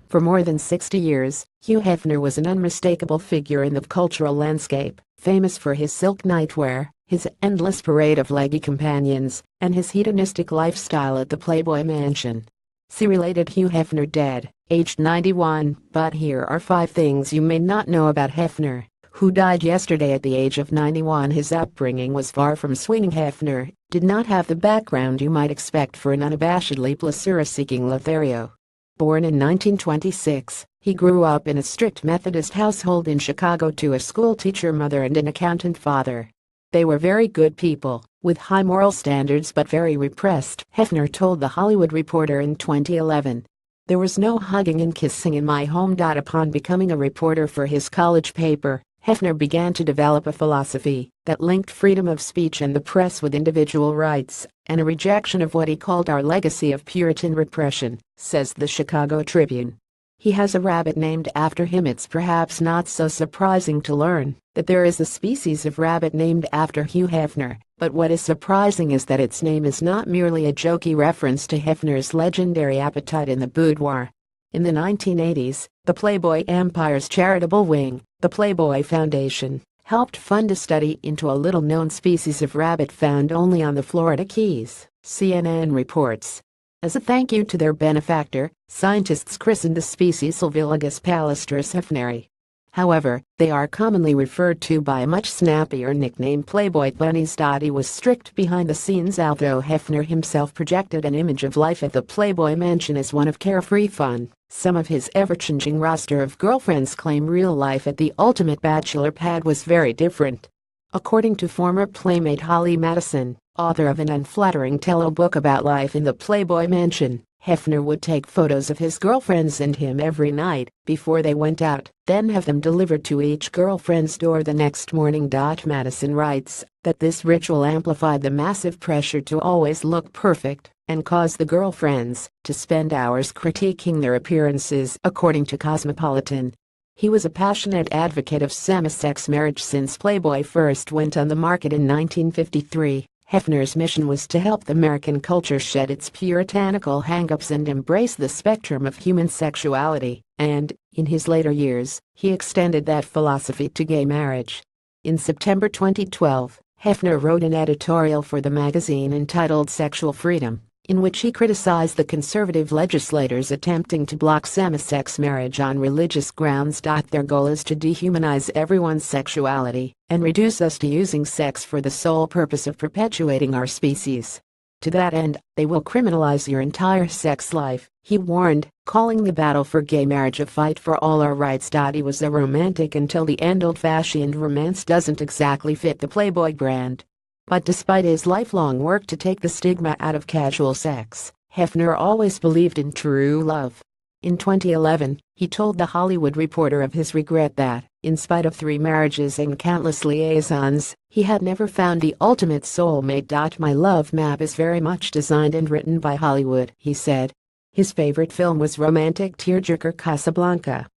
For more than 60 years, Hugh Hefner was an unmistakable figure in the cultural landscape, famous for his silk nightwear, his endless parade of leggy companions, and his hedonistic lifestyle at the Playboy Mansion. C-related Hugh Hefner dead, aged 91. But here are 5 things you may not know about Hefner, who died yesterday at the age of 91. His upbringing was far from swinging. Hefner did not have the background you might expect for an unabashedly pleasure-seeking Lothario. Born in 1926, he grew up in a strict Methodist household in Chicago to a schoolteacher mother and an accountant father. They were very good people, with high moral standards but very repressed, Hefner told The Hollywood Reporter in 2011. There was no hugging and kissing in my home. Upon becoming a reporter for his college paper, Hefner began to develop a philosophy that linked freedom of speech and the press with individual rights, and a rejection of what he called our legacy of Puritan repression, says the Chicago Tribune. He has a rabbit named after him. It's perhaps not so surprising to learn that there is a species of rabbit named after Hugh Hefner, but what is surprising is that its name is not merely a jokey reference to Hefner's legendary appetite in the boudoir. In the 1980s, the Playboy Empire's charitable wing, the Playboy Foundation, helped fund a study into a little-known species of rabbit found only on the Florida Keys, CNN reports. As a thank you to their benefactor, scientists christened the species Silvilagus palustris hefneri. However, they are commonly referred to by a much snappier nickname, Playboy bunnies. He was strict behind the scenes, although Hefner himself projected an image of life at the Playboy Mansion as one of carefree fun. Some of his ever-changing roster of girlfriends claim real life at the ultimate bachelor pad was very different. According to former Playmate Holly Madison, author of an unflattering tell-all-book about life in the Playboy Mansion, Hefner would take photos of his girlfriends and him every night before they went out, then have them delivered to each girlfriend's door the next morning. Madison writes that this ritual amplified the massive pressure to always look perfect and caused the girlfriends to spend hours critiquing their appearances. According to Cosmopolitan, he was a passionate advocate of same-sex marriage since Playboy first went on the market in 1953. Hefner's mission was to help the American culture shed its puritanical hang-ups and embrace the spectrum of human sexuality, and, in his later years, he extended that philosophy to gay marriage. In September 2012, Hefner wrote an editorial for the magazine entitled Sexual Freedom, in which he criticized the conservative legislators attempting to block same-sex marriage on religious grounds. Their goal is to dehumanize everyone's sexuality and reduce us to using sex for the sole purpose of perpetuating our species. To that end, they will criminalize your entire sex life, he warned, calling the battle for gay marriage a fight for all our rights. He was a romantic until the end. Old-fashioned romance doesn't exactly fit the Playboy brand. But despite his lifelong work to take the stigma out of casual sex, Hefner always believed in true love. In 2011, he told The Hollywood Reporter of his regret that, in spite of 3 marriages and countless liaisons, he had never found the ultimate soulmate. My love map is very much designed and written by Hollywood, he said. His favorite film was romantic tearjerker Casablanca.